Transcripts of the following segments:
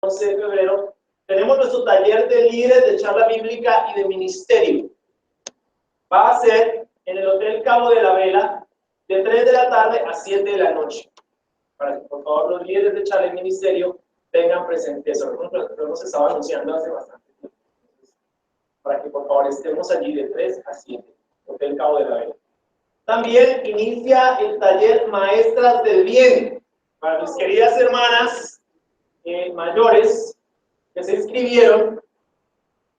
11 de febrero, tenemos nuestro taller de líderes de charla bíblica y de ministerio. Va a ser en el Hotel Cabo de la Vela de 3 de la tarde a 7 de la noche. Para que por favor los líderes de charla y ministerio tengan presente eso. Lo hemos estado anunciando hace bastante tiempo. Para que por favor estemos allí de 3 a 7, Hotel Cabo de la Vela. También inicia el taller Maestras del Bien. Para mis queridas hermanas mayores que se inscribieron,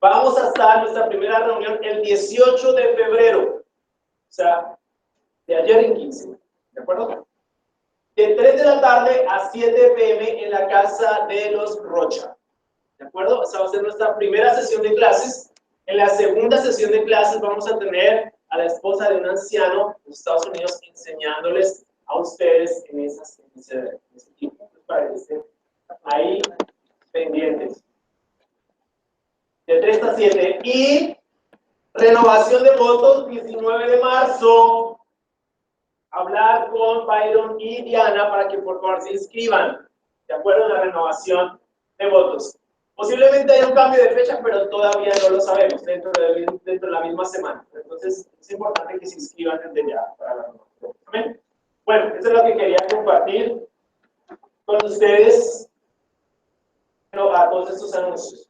vamos a estar en nuestra primera reunión el 18 de febrero. O sea, de ayer en 15. ¿De acuerdo? De 3 de la tarde a 7 p.m. en la casa de los Rocha. ¿De acuerdo? Esa va a ser nuestra primera sesión de clases. En la segunda sesión de clases vamos a tener a la esposa de un anciano de Estados Unidos enseñándoles a ustedes en ese tiempo. Para que estén ahí pendientes. De 3 a 7. Y renovación de votos 19 de marzo. Hablar con Byron y Diana para que por favor se inscriban. De acuerdo a la renovación de votos. Posiblemente haya un cambio de fecha, pero todavía no lo sabemos dentro de la misma semana. Entonces es importante que se inscriban desde ya para la renovación. ¿Amén? Bueno, eso es lo que quería compartir con ustedes a todos estos anuncios.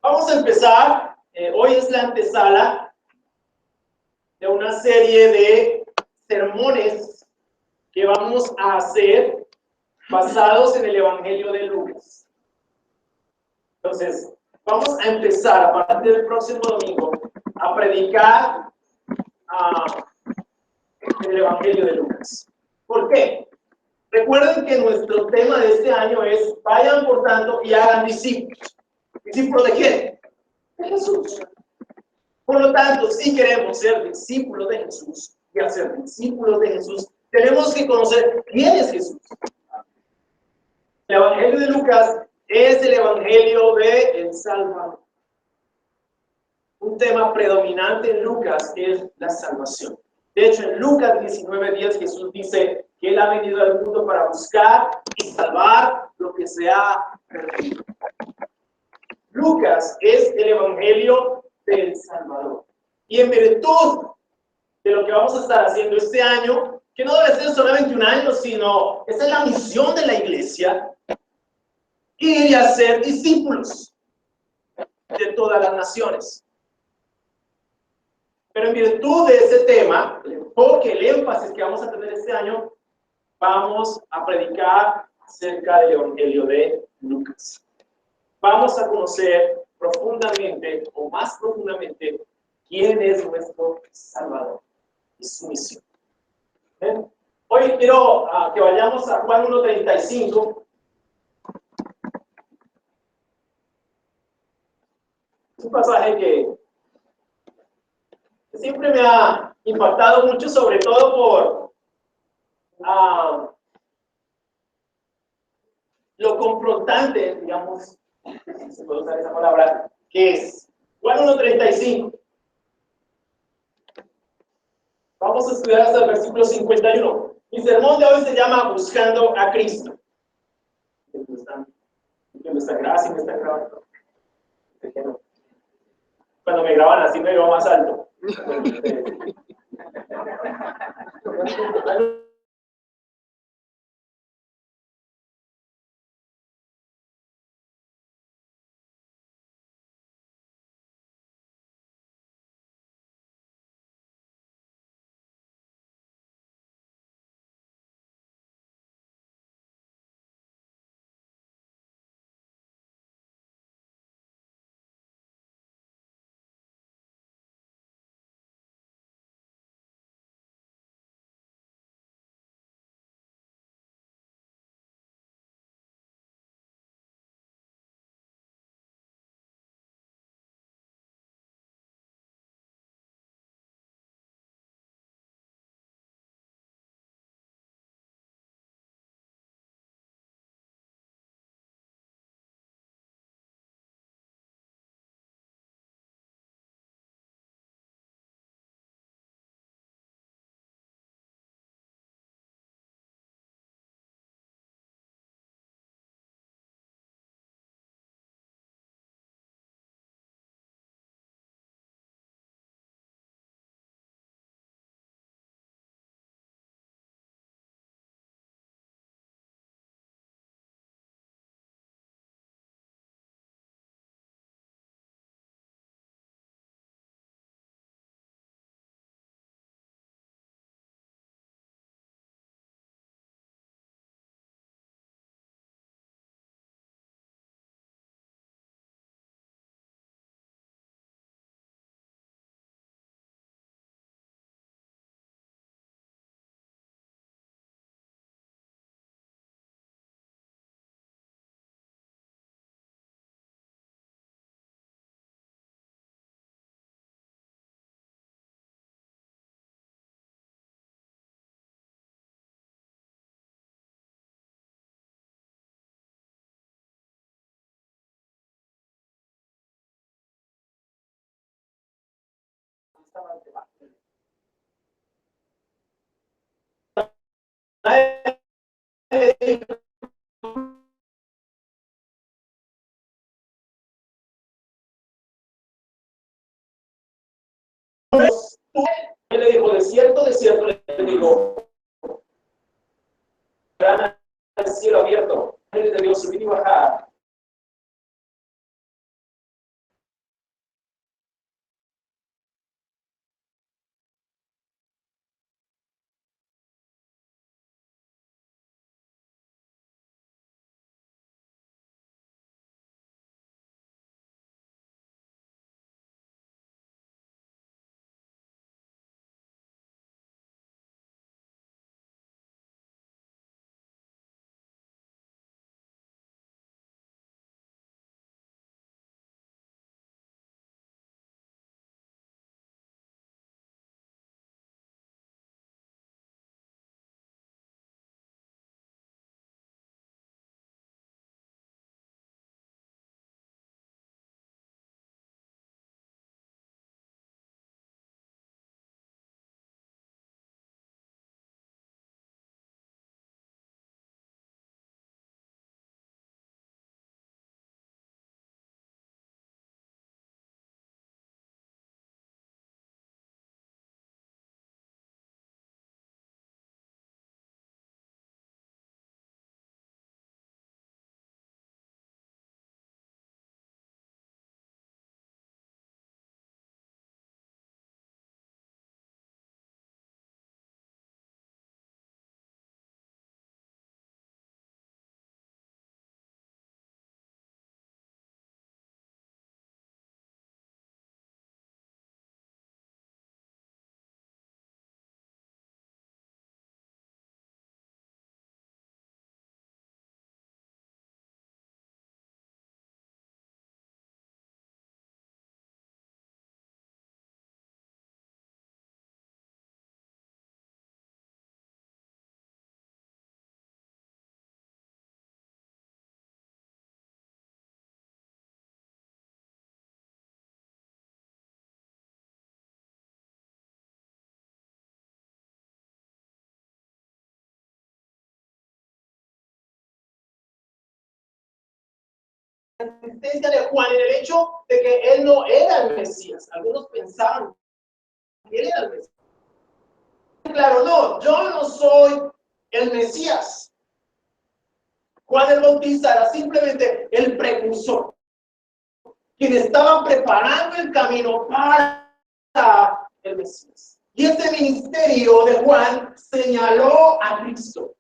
Vamos a empezar. Hoy es la antesala de una serie de sermones que vamos a hacer basados en el Evangelio de Lucas. Entonces, vamos a empezar a partir del próximo domingo a predicar el Evangelio de Lucas. ¿Por qué? Recuerden que nuestro tema de este año es: vayan por tanto y hagan discípulos. ¿Discípulos de quién? De Jesús. Por lo tanto, si queremos ser discípulos de Jesús y hacer discípulos de Jesús, tenemos que conocer quién es Jesús. El Evangelio de Lucas es el Evangelio de El Salvador. Un tema predominante en Lucas es la salvación. De hecho, en Lucas 19:10 Jesús dice que Él ha venido al mundo para buscar y salvar lo que se ha perdido. Lucas es el Evangelio del Salvador. Y en virtud de lo que vamos a estar haciendo este año, que no debe ser solamente un año, sino esa es la misión de la iglesia, ir y hacer discípulos de todas las naciones. Pero en virtud de ese tema, el enfoque, el énfasis que vamos a tener este año, vamos a predicar acerca del Evangelio de Lucas. Vamos a conocer profundamente, o más profundamente, quién es nuestro Salvador y su misión. ¿Bien? Hoy quiero que vayamos a Juan 1:35. Es un pasaje que siempre me ha impactado mucho, sobre todo por lo confrontante, digamos, si se puede usar esa palabra, que es. Juan 1:35. Vamos a estudiar hasta el versículo 51. Mi sermón de hoy se llama Buscando a Cristo. ¿Me están grabando? Cuando me graban así me veo más alto. estaban debajo. Él le dijo, de cierto, le digo, verán el cielo abierto, él debió subir y bajar. La existencia de Juan en el hecho de que él no era el Mesías. Algunos pensaban que él era el Mesías. Claro, no, yo no soy el Mesías. Juan el Bautista era simplemente el precursor, quien estaba preparando el camino para el Mesías. Y este ministerio de Juan señaló a Cristo.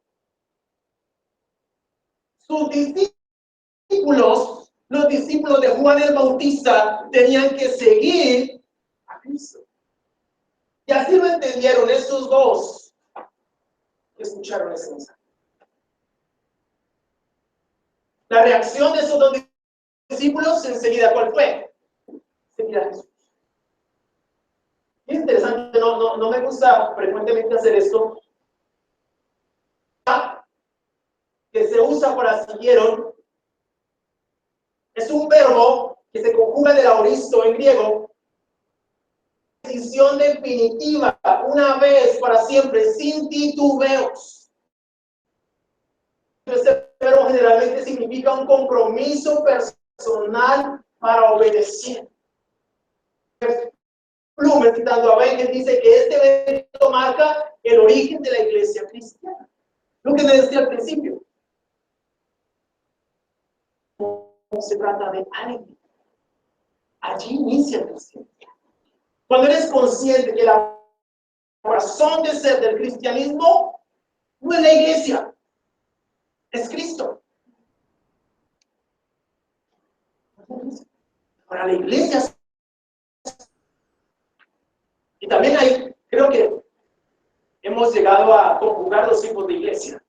Sus discípulos, los discípulos de Juan el Bautista, tenían que seguir a Cristo. Y así lo entendieron esos dos que escucharon ese mensaje. La reacción de esos dos discípulos enseguida, ¿cuál fue? Seguir a Jesús. Es interesante, no me gusta frecuentemente hacer esto. Que se usa para siguieron es un verbo que se conjuga del aoristo en griego. Decisión definitiva, una vez para siempre, sin titubeos. Este verbo generalmente significa un compromiso personal para obedecer. Plumer, citando a Baker, dice que este evento marca el origen de la iglesia cristiana. Lo que me decía al principio. No se trata de alguien. Allí inicia el cristianismo. Cuando eres consciente que la razón de ser del cristianismo no es la iglesia, es Cristo. Para la iglesia. Y también hay, creo que hemos llegado a conjugar los tipos de iglesia.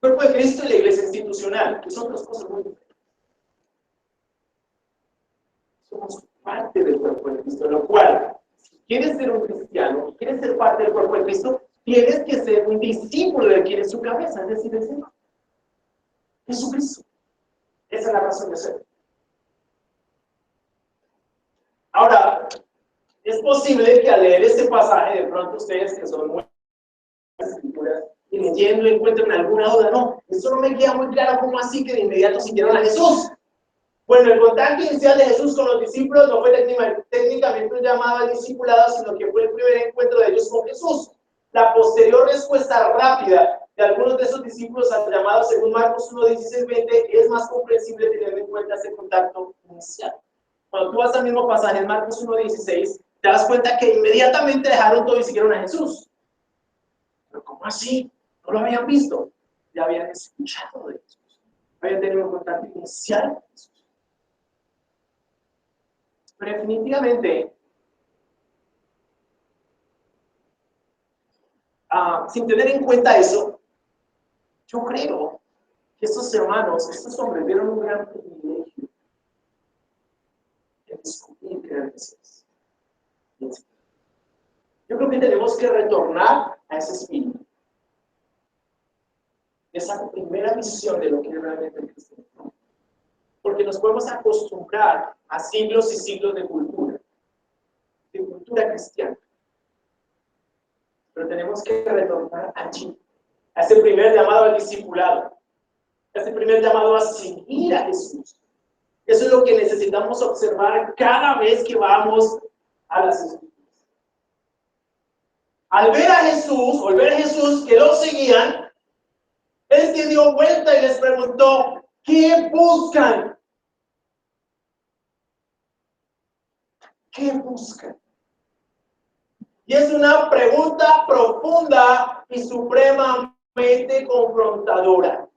El cuerpo de Cristo y la iglesia institucional, que son dos cosas muy diferentes. Somos parte del cuerpo de Cristo, lo cual, si quieres ser un cristiano, quieres ser parte del cuerpo de Cristo, tienes que ser un discípulo de quien es su cabeza, es decir, el Señor. Jesucristo. Esa es la razón de ser. Ahora, Es posible que al leer este pasaje, de pronto ustedes que son muy escrituras y leyendo encuentren alguna duda. No, eso no me queda muy claro cómo así que de inmediato siguieron a Jesús. Bueno, el contacto inicial de Jesús con los discípulos no fue técnicamente un llamado al discipulado, sino que fue el primer encuentro de ellos con Jesús. La posterior respuesta rápida de algunos de esos discípulos al llamado, según Marcos 1, 16, 20, es más comprensible teniendo en cuenta ese contacto inicial. Cuando tú vas al mismo pasaje en Marcos 1, 16, te das cuenta que inmediatamente dejaron todo y siguieron a Jesús. Pero ¿cómo así? No lo habían visto. Ya habían escuchado de Jesús. Habían tenido un contacto inicial con Jesús. Pero definitivamente, sin tener en cuenta eso, yo creo que estos hermanos, estos hombres, vieron un gran privilegio en descubrir que eran Jesús. Yo creo que tenemos que retornar a ese espíritu, esa primera visión de lo que es realmente el cristianismo. Porque nos podemos acostumbrar a siglos y siglos de cultura cristiana. Pero tenemos que retornar allí, a ese primer llamado al discipulado, a ese primer llamado a seguir a Jesús. Eso es lo que necesitamos observar cada vez que vamos a las escrituras. Al ver a Jesús que lo seguían, él se dio vuelta y les preguntó, ¿qué buscan? ¿Qué buscan? Y es una pregunta profunda y supremamente confrontadora.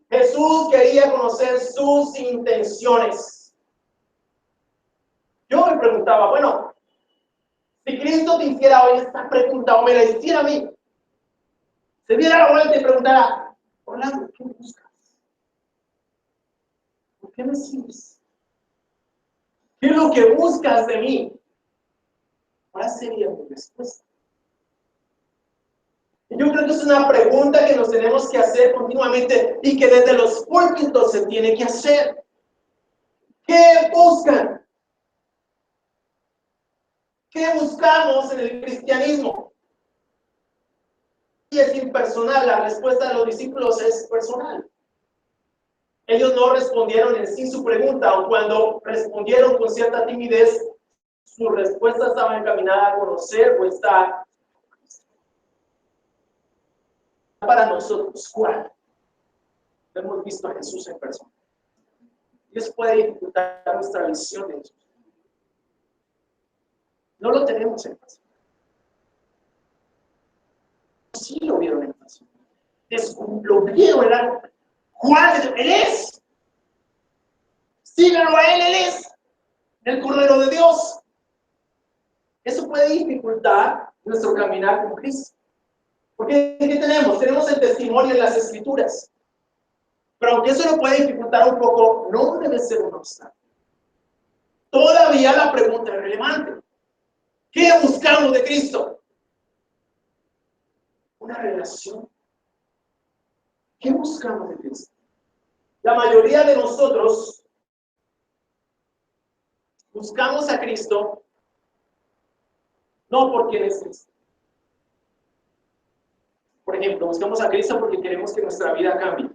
Jesús quería conocer sus intenciones. Yo me preguntaba, bueno, si Cristo te hiciera hoy esta pregunta o me la hiciera a mí, se diera la vuelta y preguntara, Orlando, ¿qué buscas? ¿Por qué me sigues? ¿Qué es lo que buscas de mí? ¿Cuál sería mi respuesta? Yo creo que es una pregunta que nos tenemos que hacer continuamente y que desde los púlpitos se tiene que hacer. ¿Qué buscan? ¿Qué buscamos en el cristianismo? Y es impersonal, la respuesta de los discípulos es personal. Ellos no respondieron en sí su pregunta, o cuando respondieron con cierta timidez, su respuesta estaba encaminada a conocer o estar para nosotros. ¿Cuál? Hemos visto a Jesús en persona. Dios puede dificultar nuestra visión de Jesús. No lo tenemos en persona. Sí lo vieron en persona. Lo vieron en algo. ¿Cuál? Él es. Síganlo a él, él es el Cordero de Dios. Eso puede dificultar nuestro caminar con Cristo. Porque ¿qué tenemos? Tenemos el testimonio en las Escrituras. Pero aunque eso lo puede dificultar un poco, no debe ser un obstáculo. Todavía la pregunta es relevante. ¿Qué buscamos de Cristo? Una relación. ¿Qué buscamos de Cristo? La mayoría de nosotros buscamos a Cristo no por quién es Cristo. Por ejemplo, buscamos a Cristo porque queremos que nuestra vida cambie.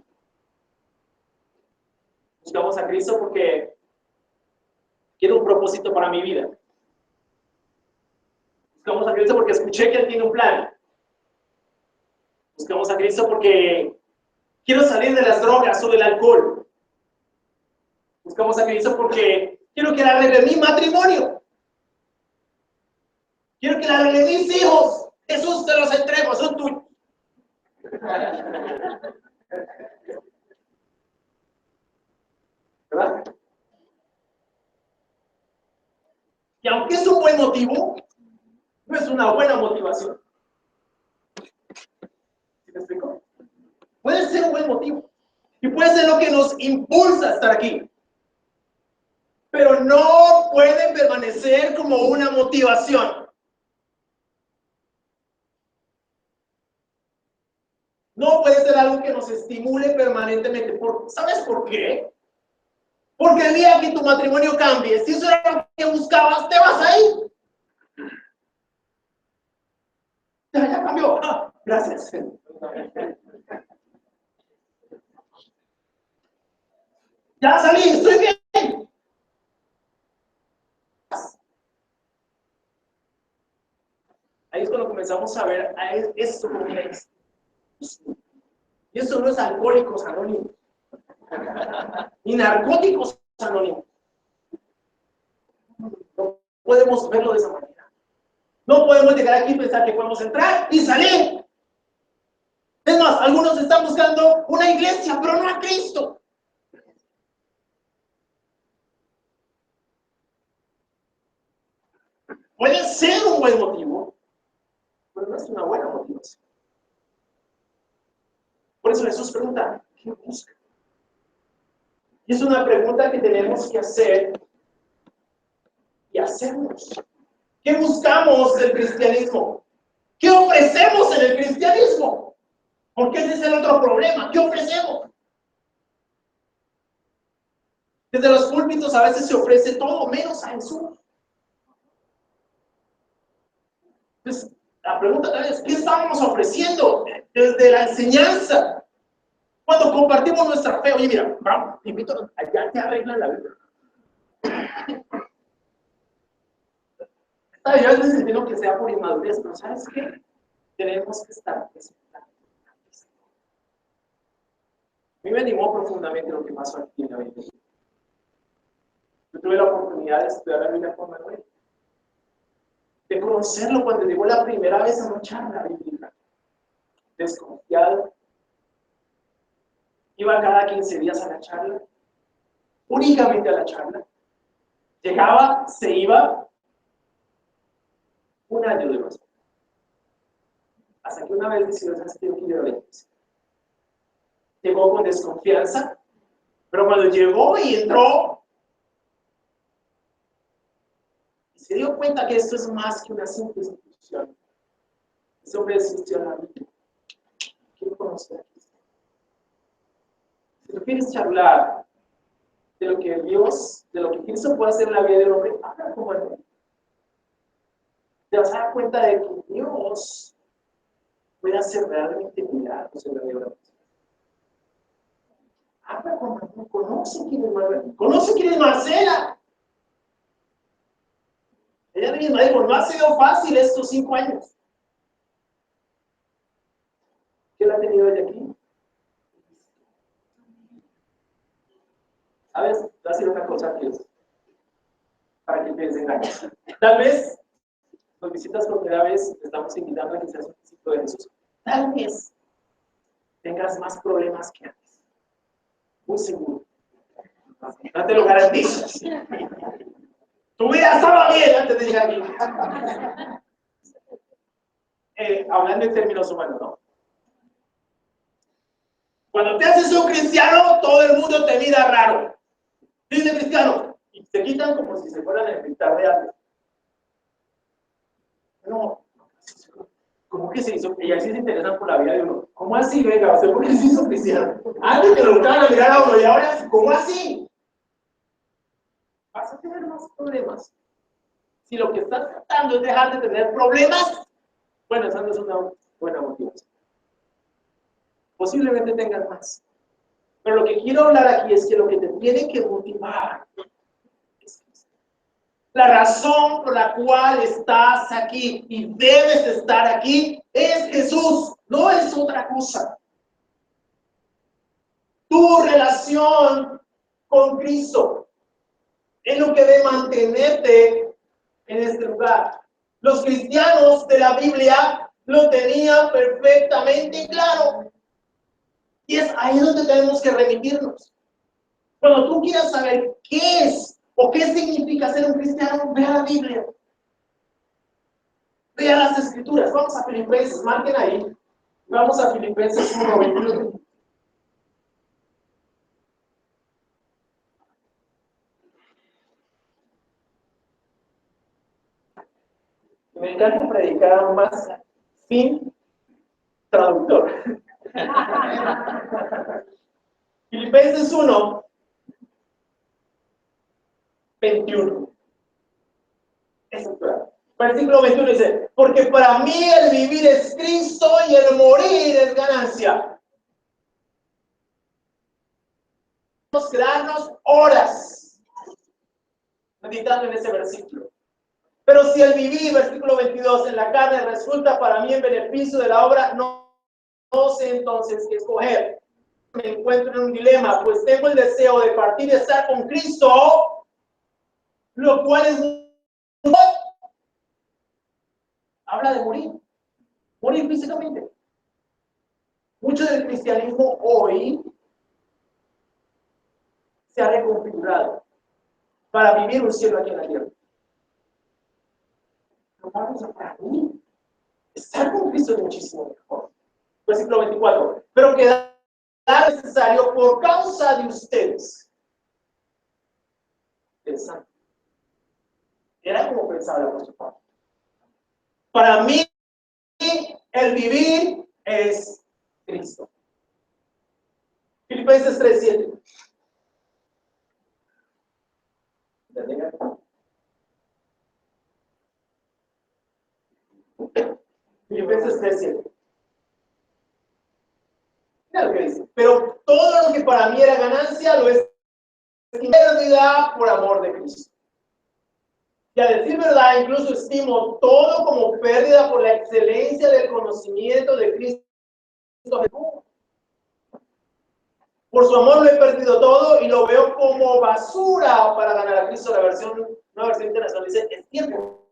Buscamos a Cristo porque quiero un propósito para mi vida. Buscamos a Cristo porque escuché que Él tiene un plan. Buscamos a Cristo porque quiero salir de las drogas o del alcohol. Buscamos a Cristo porque quiero que Él arregle mi matrimonio. Quiero que Él arregle mis hijos. Jesús, te los entrego, son tuyos. ¿Verdad? Y aunque es un buen motivo, no es una buena motivación. ¿Sí me explico? Puede ser un buen motivo. Y puede ser lo que nos impulsa a estar aquí. Pero no puede permanecer como una motivación. No puede ser algo que nos estimule permanentemente. ¿Sabes por qué? Porque el día que tu matrimonio cambie, si eso era lo que buscabas, te vas a ir. Ya cambió. Ah, gracias. Ya salí, estoy bien. Ahí es cuando comenzamos a ver a esto como una institución. Y esto no es alcohólicos anónimos, ni narcóticos anónimos. No podemos verlo de esa manera. No podemos llegar aquí y pensar que podemos entrar y salir. Es más, algunos están buscando una iglesia, pero no a Cristo. Puede ser un buen motivo, pero no es una buena motivación. Por eso Jesús pregunta, ¿qué busca? Y es una pregunta que tenemos que hacer y hacernos. ¿Qué buscamos del cristianismo? ¿Qué ofrecemos en el cristianismo? Porque ese es el otro problema. ¿Qué ofrecemos? Desde los púlpitos a veces se ofrece todo menos a Jesús. Entonces, la pregunta también es, ¿qué estamos ofreciendo desde la enseñanza? Cuando compartimos nuestra fe, oye, mira, vamos, te invito, allá te arreglan la vida. Yo a veces entiendo que sea por inmadurez, pero ¿sabes qué? Tenemos que estar presentes. A mí me animó profundamente lo que pasó aquí en la Biblia. Yo tuve la oportunidad de estudiar la Biblia con Manuel, de conocerlo cuando llegó la primera vez a una charla bíblica. Desconfiado. Iba cada 15 días a la charla, únicamente a la charla. Llegaba, se iba, un año de más. Hasta que una vez decidió asistir aquí de la iglesia. Llegó con desconfianza, pero cuando llegó y entró, se dio cuenta que esto es más que una simple institución. Ese hombre asistió a la Biblia. Quiero conocer a Cristo. Si tú quieres charlar de lo que Dios, de lo que Cristo puede hacer en la vida del hombre, habla como él. Te vas a dar cuenta de que Dios puede hacer realmente milagros en la vida de la persona. Habla como él. Conoce quién es Manuel. Conoce quién es Marcela. Ella misma dijo, no ha sido fácil estos 5 años. ¿Qué la ha tenido ella aquí? ¿Sabes? Te voy a decir una cosa aquí, para que piensen en casa. Tal vez nos visitas por primera vez, te estamos invitando a que seas un discípulo de Jesús. Tal vez tengas más problemas que antes. Muy seguro. No te lo garantizo. Tu vida estaba bien antes de llegar aquí. Hablando en términos humanos, ¿no? Cuando te haces un cristiano, todo el mundo te mira raro. Dice cristiano. Y se quitan como si se fueran a pintar de antes. No, ¿cómo que se hizo? Y así se interesan por la vida de uno. ¿Cómo así, venga? ¿Usted por qué se hizo cristiano? Antes te lo buscaban a mirar a uno y ahora, ¿cómo así? Vas a tener más problemas. Si lo que estás tratando es dejar de tener problemas, bueno, esa no es una buena motivación. Posiblemente tengas más. Pero lo que quiero hablar aquí es que lo que te tiene que motivar es Cristo. La razón por la cual estás aquí y debes estar aquí es Jesús, no es otra cosa. Tu relación con Cristo es lo que debe mantenerte en este lugar. Los cristianos de la Biblia lo tenían perfectamente claro. Y es ahí donde tenemos que remitirnos. Cuando tú quieras saber qué es o qué significa ser un cristiano, ve a la Biblia. Ve a las Escrituras. Vamos a Filipenses, marquen ahí. Vamos a Filipenses 1:21. Me encanta predicar más sin traductor. Filipenses 1:21. Es actual. Versículo 21 dice, porque para mí el vivir es Cristo y el morir es ganancia. Vamos a quedarnos horas meditando en ese versículo. Pero si el vivir, versículo 22, en la carne resulta para mí en beneficio de la obra, no sé entonces qué escoger. Me encuentro en un dilema, pues tengo el deseo de partir y estar con Cristo, lo cual es... Habla de morir físicamente. Mucho del cristianismo hoy se ha reconfigurado para vivir un cielo aquí en la tierra. Pero vamos a para mí, estar con Cristo es muchísimo mejor. Versículo 24. Pero queda necesario por causa de ustedes. Pensando. Era como pensaba el apóstol Pablo. Para mí, el vivir es Cristo. Filipenses 3:7. Filipenses 3:7. Mira lo que dice. Pero todo lo que para mí era ganancia lo es pérdida por amor de Cristo. Y a decir verdad, incluso estimo todo como pérdida por la excelencia del conocimiento de Cristo Jesús. Por su amor lo he perdido todo y lo veo como basura para ganar a Cristo. Nueva versión internacional dice, es tiempo.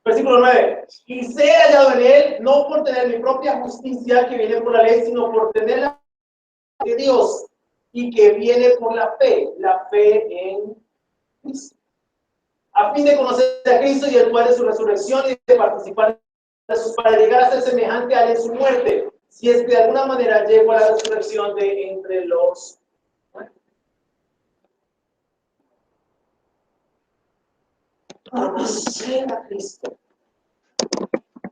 Versículo 9. Y sé hallado en él, no por tener mi propia justicia que viene por la ley, sino por tener la de Dios y que viene por la fe en Cristo. A fin de conocer a Cristo y el poder de su resurrección y de participar de sus para llegar a ser semejante a él en su muerte, si es que de alguna manera llego a la resurrección de entre los muertos. Conocer a Cristo.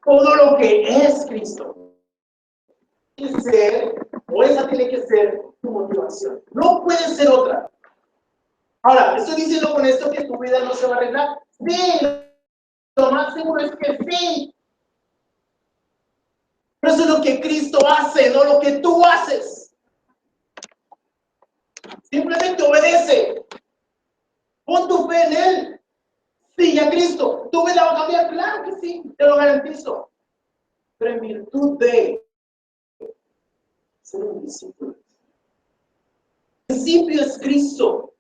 Todo lo que es Cristo. Esa tiene que ser tu motivación. No puede ser otra. Ahora, ¿estoy diciendo con esto que tu vida no se va a arreglar? Sí, lo más seguro es que sí. Pero eso es lo que Cristo hace, no lo que tú haces. Simplemente obedece. Pon tu fe en Él. Sigue a Cristo. ¿Tu vida va a cambiar? Claro que sí, te lo garantizo. Pero en virtud de ser un discípulo. El principio es Cristo.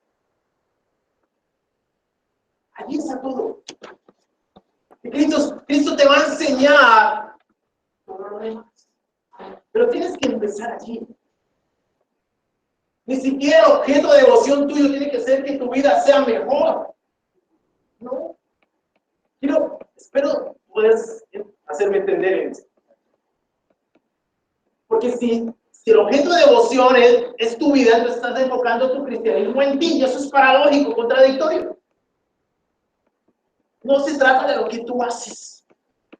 Allí está todo. Y Cristo te va a enseñar todo lo demás. Pero tienes que empezar allí. Ni siquiera el objeto de devoción tuyo tiene que ser que tu vida sea mejor. No. Espero puedas hacerme entender eso. Porque si el objeto de devoción es tu vida, entonces estás enfocando tu cristianismo en ti, y eso es paradójico, contradictorio. No se trata de lo que tú haces,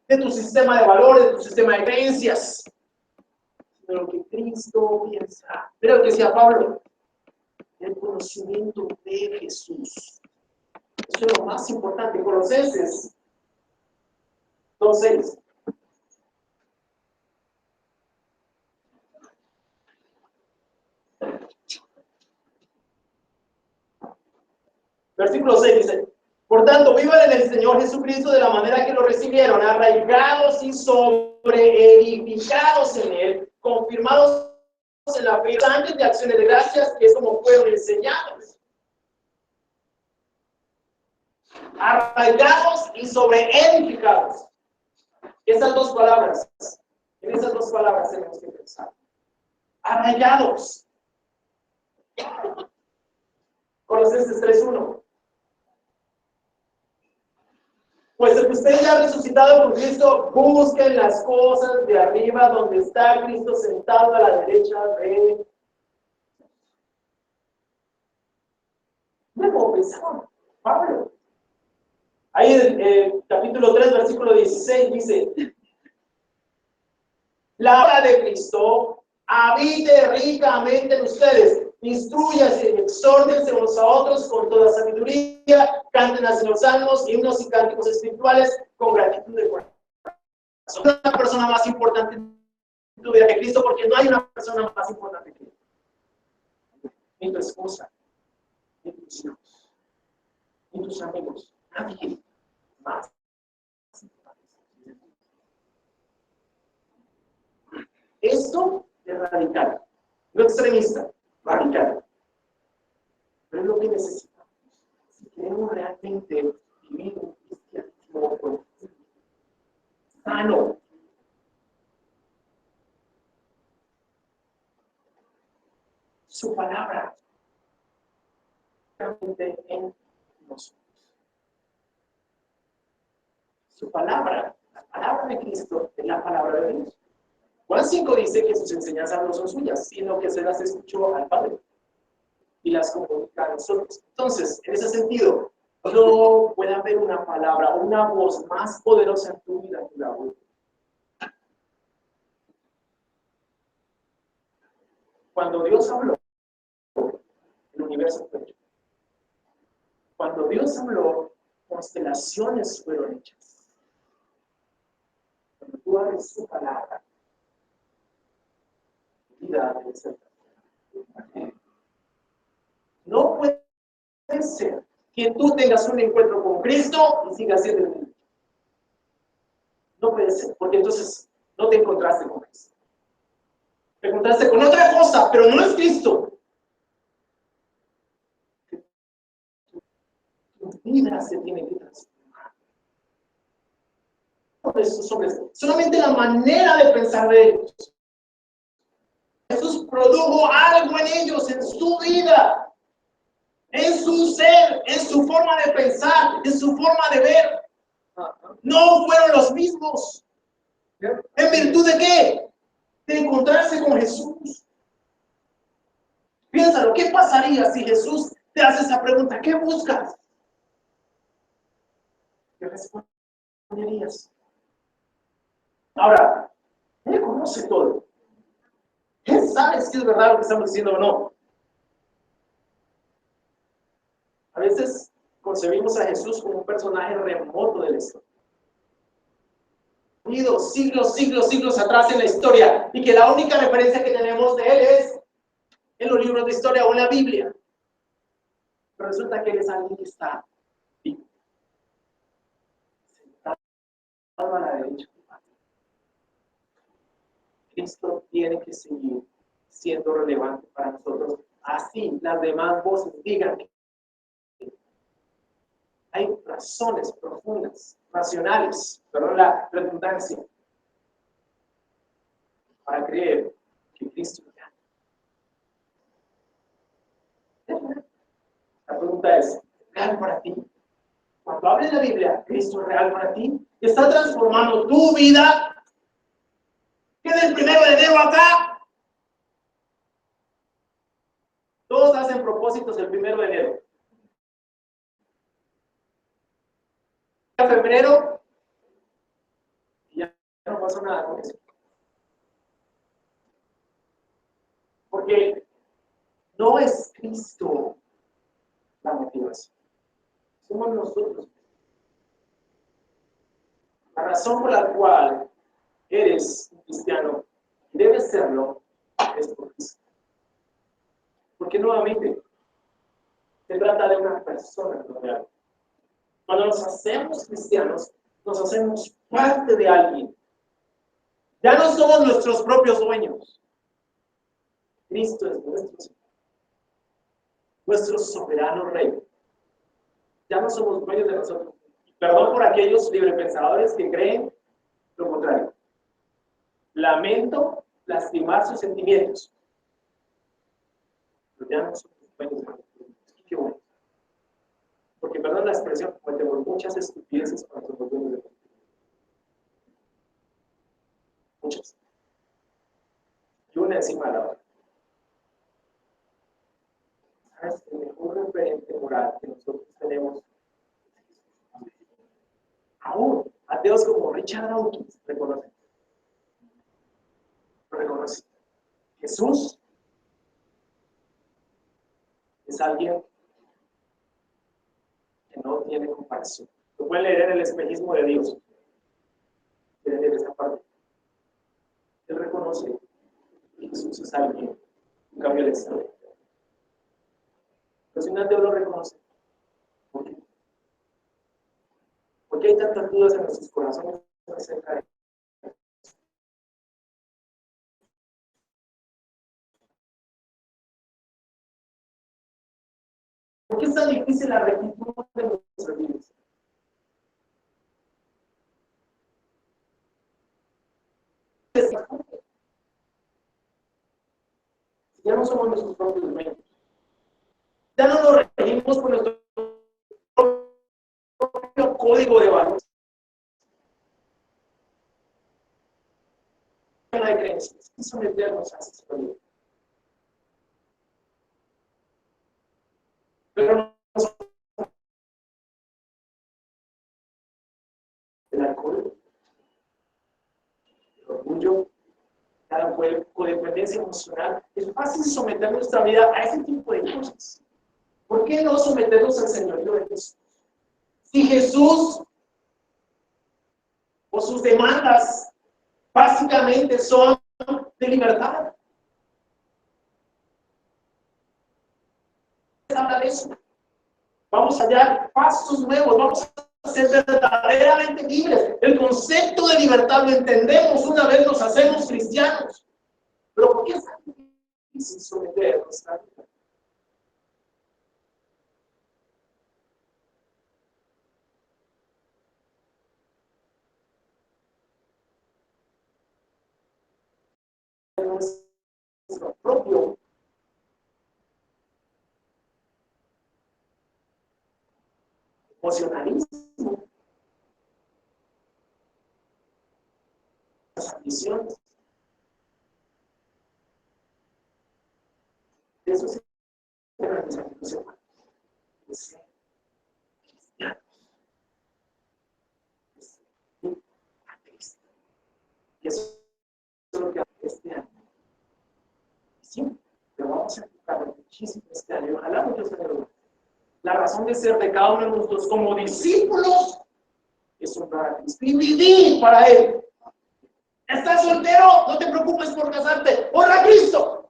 de tu sistema de valores, de tu sistema de creencias, sino de lo que Cristo piensa. Mira lo que decía Pablo, el conocimiento de Jesús. Eso es lo más importante. Colosenses 2:6. Versículo 6 dice, por tanto, vivan en el Señor Jesucristo de la manera que lo recibieron, arraigados y sobreedificados en Él, confirmados en la fe, antes de acciones de gracias, que es como fueron enseñados. Arraigados y sobreedificados. Esas dos palabras, en esas dos palabras tenemos que pensar. Arraigados. Colosenses 3:1. Pues el que usted ya ha resucitado con Cristo, busquen las cosas de arriba donde está Cristo sentado a la derecha de... Mira cómo pensaba Pablo. Ahí en capítulo 3, versículo 16 dice, la obra de Cristo habite ricamente en ustedes, Instrúyanse y exhórtense unos a otros con toda sabiduría, canten así los salmos, himnos y cánticos espirituales con gratitud de corazón. Una persona más importante en tu vida que Cristo, porque no hay una persona más importante que Él. Ni tu esposa, ni tus hijos, ni tus amigos, nadie más. Esto es radical, no extremista, radical. Pero es lo que necesitamos. Si queremos realmente vivir un cristianismo sano, su palabra realmente en nosotros. Su palabra, la palabra de Cristo es la palabra de Dios. Juan 5 dice que sus enseñanzas no son suyas, sino que se las escuchó al Padre y las comunica a nosotros. Entonces, en ese sentido, no puede haber una palabra o una voz más poderosa en tu vida que la voz. Cuando Dios habló, el universo fue hecho. Cuando Dios habló, constelaciones fueron hechas. Cuando tú abres su palabra, tu vida debe ser. No puede ser que tú tengas un encuentro con Cristo y sigas siendo el mismo. No puede ser, porque entonces no te encontraste con Cristo. Te encontraste con otra cosa, pero no es Cristo. Tu vida se tiene que transformar. Por esos hombres, solamente la manera de pensar de ellos. Jesús produjo algo en ellos, en su vida, en su ser, en su forma de pensar, en su forma de ver. No fueron los mismos. ¿En virtud de qué? De encontrarse con Jesús. Piénsalo, ¿qué pasaría si Jesús te hace esa pregunta? ¿Qué buscas? ¿Qué responderías? Ahora, Él conoce todo. Él sabe si es verdad lo que estamos diciendo o no. A veces concebimos a Jesús como un personaje remoto de la historia. Siglos atrás en la historia, y que la única referencia que tenemos de Él es en los libros de historia o en la Biblia. Pero resulta que Él es alguien que está vivo, sentado a la derecha. Cristo tiene que seguir siendo relevante para nosotros. Así las demás voces digan que hay razones profundas, racionales, perdón la redundancia, para creer que Cristo es real. La pregunta es, ¿real para ti? Cuando hables la Biblia, ¿Cristo es real para ti? ¿Está transformando tu vida? ¿Qué es el 1 de enero acá? Todos hacen propósitos el 1 de enero. Febrero, y ya no pasó nada con eso. Porque no es Cristo la motivación. Somos nosotros. La razón por la cual eres un cristiano, debes serlo, es por Cristo. Porque nuevamente, se trata de una persona real. Cuando nos hacemos cristianos, nos hacemos parte de alguien. Ya no somos nuestros propios dueños. Cristo es nuestro soberano Rey. Ya no somos dueños de nosotros. Perdón por aquellos librepensadores que creen lo contrario. Lamento lastimar sus sentimientos. Pero ya no somos dueños de nosotros. Qué bueno. Porque, perdón la expresión, cometemos muchas estupideces cuando somos dueños de nosotros. Muchas. Y una encima de la otra. ¿Sabes? El mejor referente moral que nosotros tenemos, aún ateos como Richard Dawkins reconocen. Lo reconocen. Jesús es alguien que no tiene comparación. Lo pueden leer en el espejismo de Dios. Quieren leer esa parte. Él reconoce que Jesús es alguien que cambió la historia. Pero si un ateo lo reconoce, ¿por qué? ¿Por qué hay tantas dudas en nuestros corazones acerca de él? ¿Por qué es tan difícil la rectitud de nuestras vidas? Ya no somos nuestros propios dueños. Ya no nos regimos por nuestro propio código de valores. De creencias y someternos a esa historia. Pero el alcohol, el orgullo, la codependencia emocional, es fácil someter nuestra vida a ese tipo de cosas. ¿Por qué no someternos al señorío de Jesús? Si Jesús o sus demandas básicamente son de libertad. Habla de eso. Vamos a hallar pasos nuevos, vamos a ser verdaderamente libres. El concepto de libertad lo entendemos una vez nos hacemos cristianos. Pero ¿por qué es tan difícil someter nuestra vida? Nuestro propio emocionalismo, las ambiciones. Eso es organización humana. Y eso es lo que este año. Sí, pero vamos a enfocar muchísimo este año. Ojalá muchos años. La razón de ser de cada uno de nosotros como discípulos es honrar a Cristo y vivir para Él. ¿Estás soltero? No te preocupes por casarte. Honra a Cristo.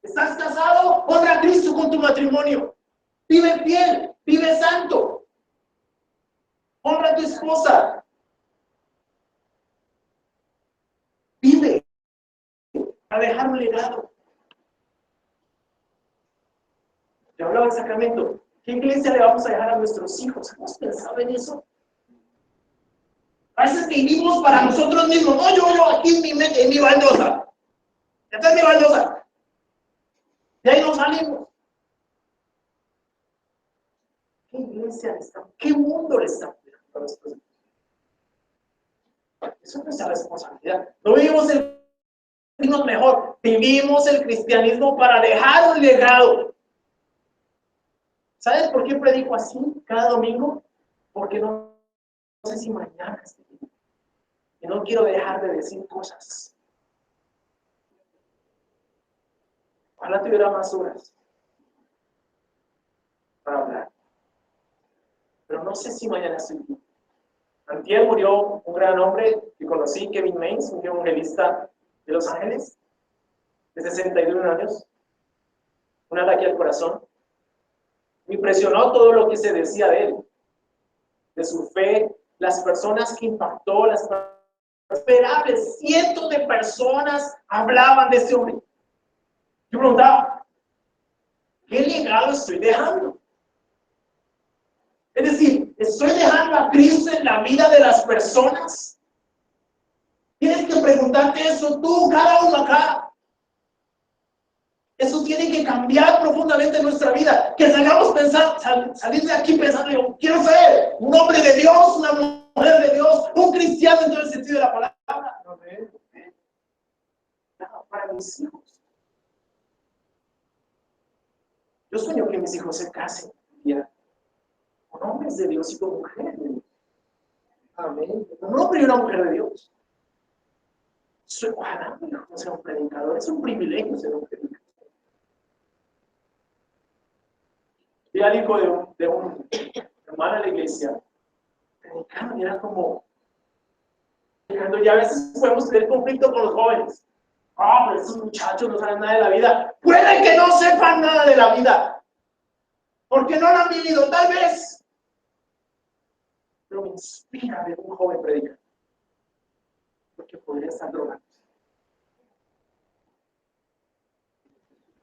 ¿Estás casado? Honra a Cristo con tu matrimonio. Vive fiel, vive santo. Honra a tu esposa. Vive para dejar un legado. Te hablaba del sacramento. ¿Qué iglesia le vamos a dejar a nuestros hijos? ¿Hemos pensado en eso? A veces vivimos para nosotros mismos. No, yo aquí en mi baldosa. Esta es mi baldosa. De ahí nos salimos. ¿Qué iglesia le está? ¿Qué mundo le está dejando a nuestros hijos? Eso es nuestra responsabilidad. No vivimos el cristianismo mejor. Vivimos el cristianismo para dejar un legado. ¿Sabes por qué predico así cada domingo? Porque no sé si mañana es el día. Y no quiero dejar de decir cosas. Ojalá tuviera más horas para hablar. Pero no sé si mañana es el día. Antier murió un gran hombre que conocí, Kevin Maines, un evangelista de Los Ángeles, de 61 años, un ataque al corazón. Me impresionó todo lo que se decía de él, de su fe, las personas que impactó, las esperables, cientos de personas hablaban de ese hombre. Yo preguntaba, ¿qué legado estoy dejando? Es decir, ¿estoy dejando a Cristo en la vida de las personas? Tienes que preguntarte eso tú, cada uno acá. Eso tiene que cambiar profundamente nuestra vida. Que salgamos pensar, salir de aquí pensando, yo quiero ser un hombre de Dios, una mujer de Dios, un cristiano en todo el sentido de la palabra. No, para mis hijos. Yo sueño que mis hijos se casen ya, con hombres de Dios y con mujeres de Dios. Amén. Un hombre y una mujer de Dios. Ojalá mi hijo sea un predicador. Es un privilegio ser un predicador. vi al hijo de un hermano de la iglesia, predicando, y era como, y a veces podemos tener conflicto con los jóvenes. Pero estos muchachos no saben nada de la vida. Puede que no sepan nada de la vida, porque no lo han vivido, tal vez. Pero me inspira ver un joven predicar, porque podría estar drogando.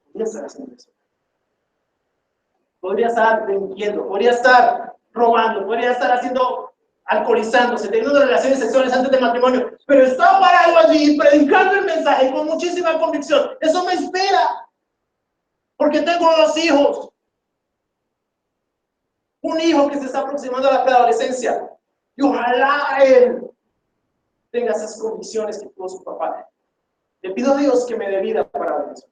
Podría estar haciendo eso. Podría estar delinquiendo, podría estar robando, podría estar alcoholizándose, teniendo relaciones sexuales antes del matrimonio, pero está parado allí predicando el mensaje con muchísima convicción. Eso me inspira, porque tengo 2 hijos. Un hijo que se está aproximando a la preadolescencia, y ojalá él tenga esas convicciones que tuvo su papá. Le pido a Dios que me dé vida para eso.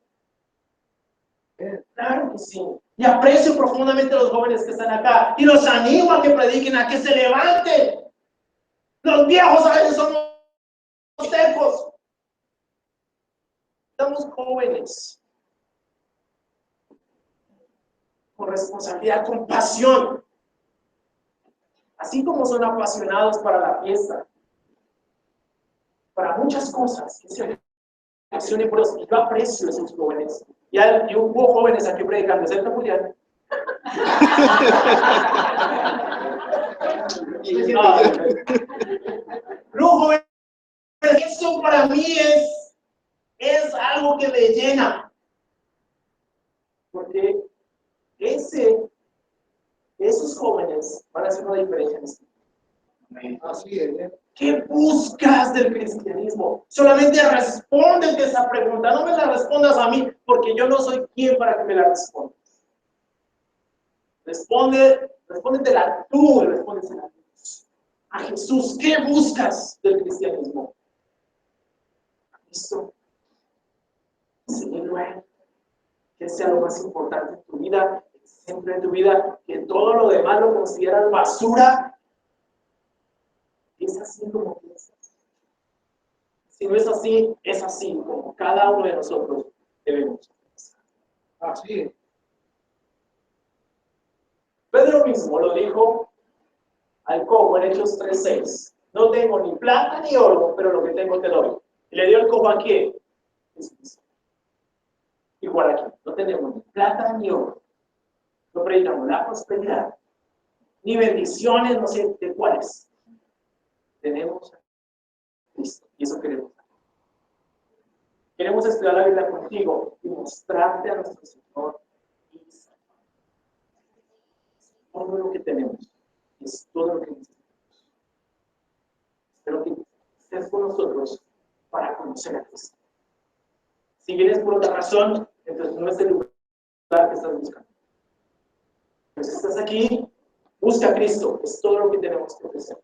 Claro que sí. Y aprecio profundamente a los jóvenes que están acá. Y los animo a que prediquen, a que se levanten. Los viejos a veces somos secos. Estamos jóvenes. Con responsabilidad, con pasión. Así como son apasionados para la fiesta. Para muchas cosas. Que se apasionen por eso. Yo aprecio a esos jóvenes. Y hubo jóvenes aquí predicando, ¿cierto, Julián? No, jóvenes, eso para mí es algo que me llena. Porque esos jóvenes van a hacer una diferencia en esto. Así es. ¿Qué buscas del cristianismo? Solamente respóndete esa pregunta. No me la respondas a mí, porque yo no soy quien para que me la respondas. Respóndetela tú y respóndetela a Jesús. ¿Qué buscas del cristianismo? A Cristo. Seguirlo a Él. Que sea lo más importante en tu vida, siempre en tu vida, que todo lo demás lo consideras basura. Es así como piensas. Si no es así como cada uno de nosotros debemos pensar. Así es. Pedro mismo lo dijo al cojo en Hechos 3:6. No tengo ni plata ni oro, pero lo que tengo te doy. Y le dio el cojo a quién? Igual aquí. No tenemos ni plata ni oro. No predicamos la prosperidad, ni bendiciones, no sé de cuáles. Tenemos a Cristo. Y eso queremos. Queremos estudiar la Biblia contigo y mostrarte a nuestro Señor y Salvador. Todo lo que tenemos es todo lo que necesitamos. Espero que estés con nosotros para conocer a Cristo. Si vienes por otra razón, entonces no es el lugar que estás buscando. Pero si estás aquí, busca a Cristo. Es todo lo que tenemos que ofrecer.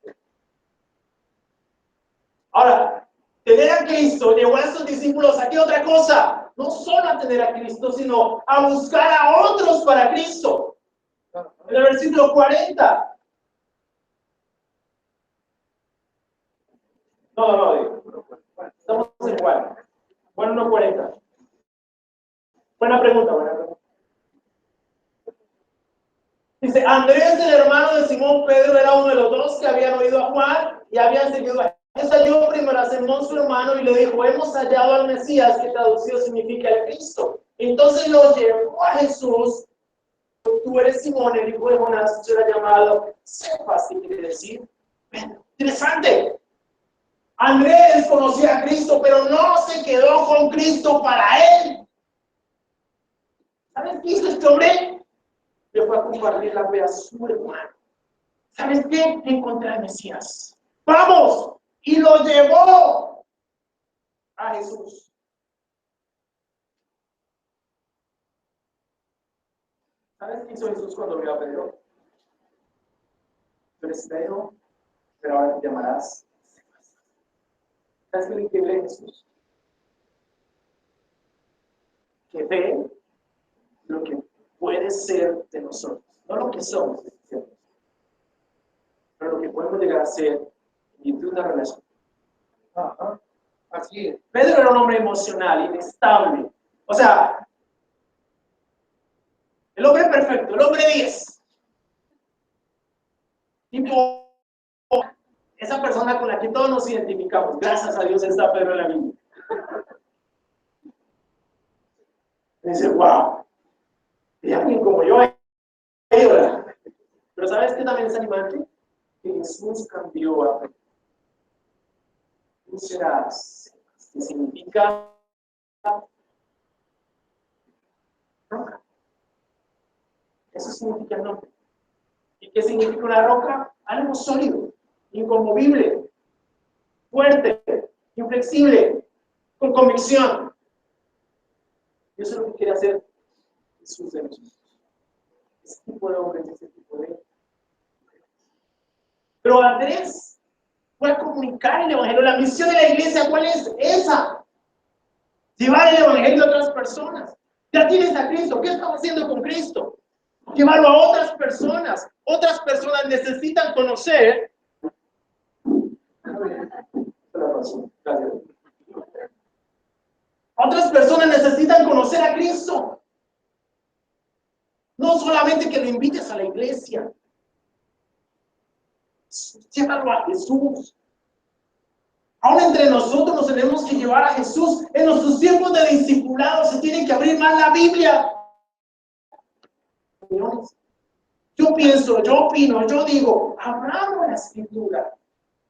Ahora, tener a Cristo llevó a estos discípulos aquí a otra cosa. No solo a tener a Cristo, sino a buscar a otros para Cristo. En el versículo 40. No. Estamos igual. Bueno, no 40. Buena pregunta. Dice, Andrés, el hermano de Simón Pedro, era uno de los 2 que habían oído a Juan y habían seguido a Jesús. Salió primero a Simón, su hermano, y le dijo, hemos hallado al Mesías, que traducido significa el Cristo. Entonces lo llevó a Jesús. Tú eres Simón, el hijo de Jonás, será llamado Cefas, ¿qué quiere decir? Interesante. Andrés conocía a Cristo, pero no se quedó con Cristo para él. ¿Sabes qué hizo este hombre? Le fue a compartir la fe a su hermano. ¿Sabes qué? Encontré al Mesías. ¡Vamos! Y lo llevó a Jesús. ¿Sabes qué hizo Jesús cuando vio a Pedro? Tú eres Pedro, pero ahora te llamarás Cefas. ¿Sabes qué le increíble de Jesús? Que ve lo que puede ser de nosotros, no lo que somos, pero lo que podemos llegar a ser y de una relación. Ajá. Así es. Pedro era un hombre emocional, inestable. O sea, El hombre perfecto, el hombre 10. Tipo, esa persona con la que todos nos identificamos. Gracias a Dios está Pedro en la Biblia. Dice, wow, y alguien como yo, pero ¿sabes qué también es animante? Que Jesús cambió a Pedro. Tú serás, que significa roca. Eso significa el nombre. ¿Y qué significa una roca? Algo sólido, inconmovible, fuerte, inflexible, con convicción. Y eso es lo que quiere hacer Jesús de nosotros. Ese tipo de hombres, ese tipo de... Pero Andrés fue a comunicar el evangelio. La misión de la iglesia, ¿cuál es? Esa. Llevar el evangelio a otras personas. Ya tienes a Cristo. ¿Qué estamos haciendo con Cristo? Llevarlo a otras personas. Otras personas necesitan conocer. Otras personas necesitan conocer a Cristo. No solamente que lo invites a la iglesia. Llévalo a Jesús. Ahora entre nosotros nos tenemos que llevar a Jesús. En nuestros tiempos de discipulado se tiene que abrir más la Biblia. Señores, yo pienso, yo opino, yo digo, abramos la escritura.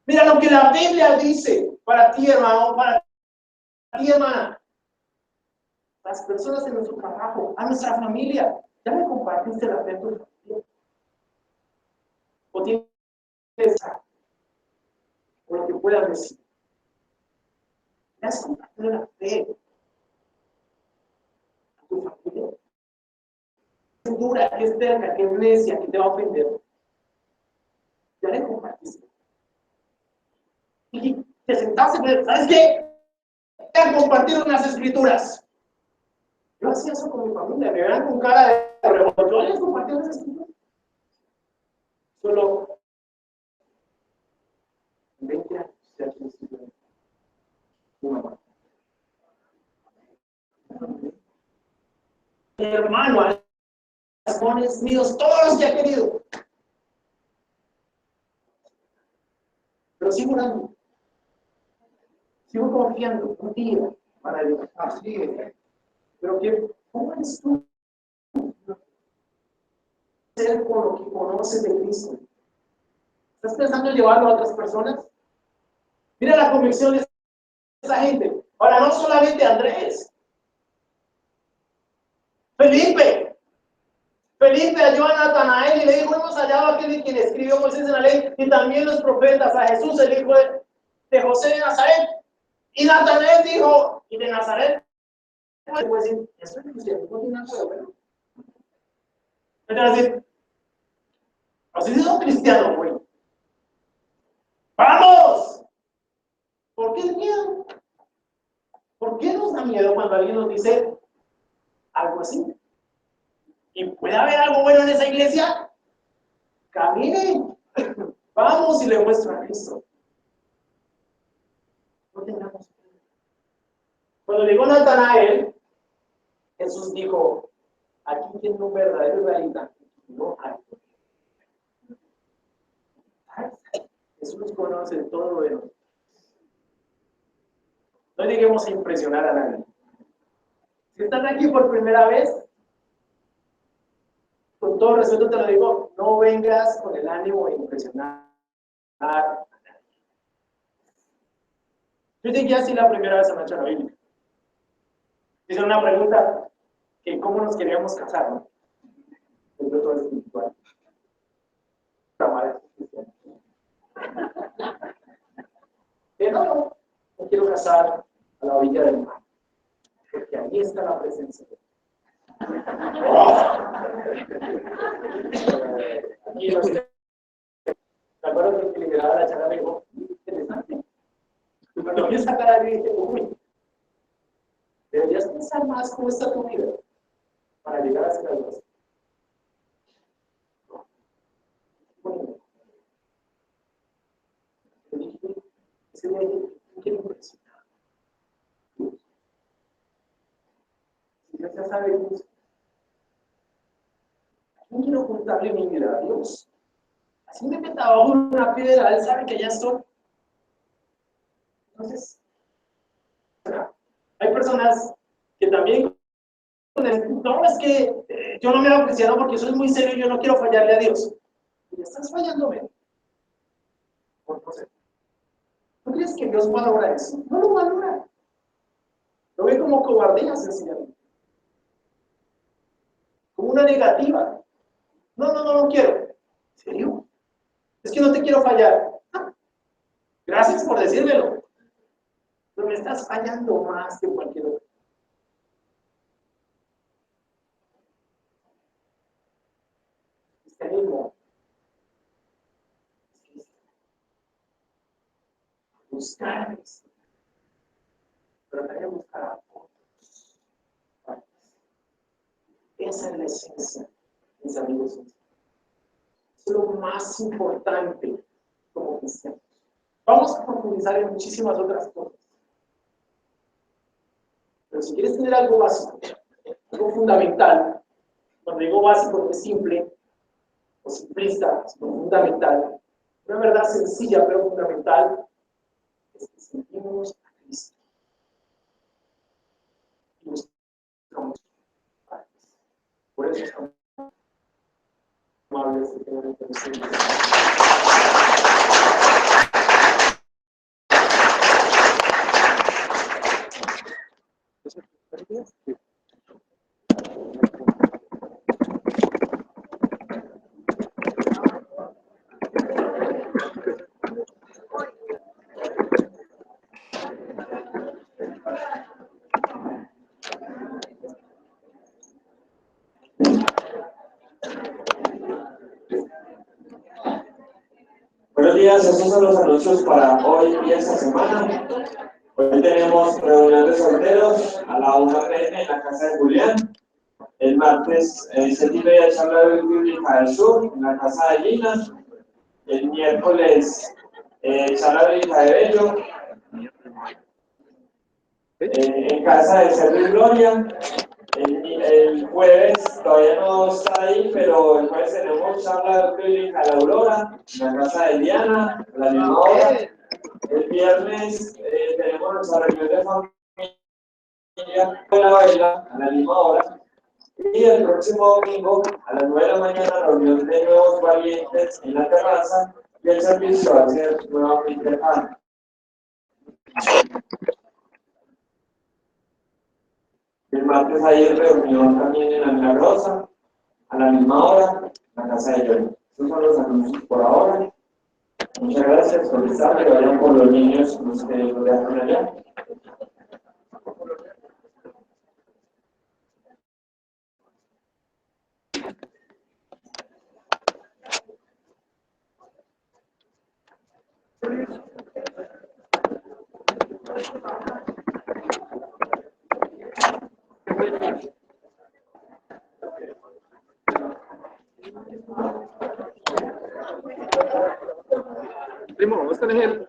Mira lo que la Biblia dice para ti, hermano, para ti, hermana. Las personas en nuestro trabajo, a nuestra familia. ¿Ya me compartiste la fe de tu familia? ¿O tienes o lo que puedas decir? ¿Ya has compartido la fe a tu familia? Que es dura, que es terca, que es necia, que te va a ofender. Ya le compartiste. Y te sentaste, ¿sabes qué? Voy a compartir unas escrituras. Yo hacía eso con mi familia, me veían con cara de revolto. Yo les compartí unas escrituras. Solo 20 años ya que estudié una mano. Mi hermano, a los corazones míos, todos los que ha querido. Pero sigo orando. Sigo confiando un día para Dios. Así es. Pero ¿cómo eres tú? Ser con lo que conoces de Cristo. ¿Estás pensando en llevarlo a otras personas? Mira la convicción de esa gente. Ahora, no solamente Andrés. Felipe halló a Natanael y le dijo, hemos hallado a aquel quien escribió Moisés en la ley y también los profetas, a Jesús, el hijo de José de Nazaret. Y Natanael dijo, ¿y de Nazaret? Pues decir, eso es cristiano, no tiene nada de bueno. Entonces, decir, así son cristianos, güey. ¡Vamos! ¿Por qué el miedo? ¿Por qué nos da miedo cuando alguien nos dice algo así? ¿Y puede haber algo bueno en esa iglesia? Camine. Vamos y le muestro a Cristo. No tengamos miedo. Cuando llegó Natanael, Jesús dijo, aquí tiene un verdadero israelita. No hay. Jesús conoce todo de nosotros. No lleguemos a impresionar a nadie. Si están aquí por primera vez, con todo respeto te lo digo, no vengas con el ánimo de impresionar a nadie. Yo llegué así la primera vez a la charla bíblica. Hice una pregunta, que cómo nos queríamos casar, ¿no? El todo espiritual. No quiero casar a la orilla del mar, porque ahí está la presencia de Dios. Y los que me acuerdo que lideraba la charla me dijo, interesante. Y cuando vi esa cara dije, uy, deberías pensar más cómo está tu vida para llegar a ser algo así. Bueno, ese día dije, quiero impresionar. Si Dios ya sabe, darle mi vida a Dios. Así me meta abajo en una piedra, Él sabe que ya estoy. Entonces, hay personas que también, no, es que yo no me hago cristiano porque soy muy serio y yo no quiero fallarle a Dios. Y estás fallándome. No sé. ¿Tú crees que Dios valora eso? No lo valora. Lo ve como cobardía, sencillamente. Como una negativa. No quiero. ¿En serio? Es que no te quiero fallar. Ah, gracias por decírmelo. Pero me estás fallando más que cualquier otro. Cristianismo es buscar eso. Pero también buscar a otros. Esa es la esencia, mis amigos. Es lo más importante como cristianos. Vamos a profundizar en muchísimas otras cosas. Pero si quieres tener algo básico, algo fundamental, cuando digo básico no es simple o simplista, sino fundamental, una verdad sencilla pero fundamental, es que sentimos a Cristo. Y buscamos a Cristo. Por eso estamos amables de tener entendido. Buenos días, estos son los anuncios para hoy y esta semana. Hoy tenemos reunión de solteros a la 1 p.m. en la casa de Julián. El martes, 7:30, charla bíblica del sur en la casa de Gina. El miércoles, charla bíblica de Bello. En casa de Servicio y Gloria. El jueves todavía no está ahí, pero el jueves tenemos charla bíblica de la Aurora, en la casa de Diana, a la misma hora. El viernes tenemos nuestra reunión de familia con la baila, a la misma hora. Y el próximo domingo, a las 9 de la mañana, reunión de nuevos valientes en la terraza. Y el servicio va a ser nuevamente acá. El martes hay reunión también en la Milagrosa, a la misma hora, en la casa de Johnny. Estos son los anuncios por ahora. Muchas gracias por estar, que vayan por los niños, los que los dejan allá. Primo, ¿vos tenés el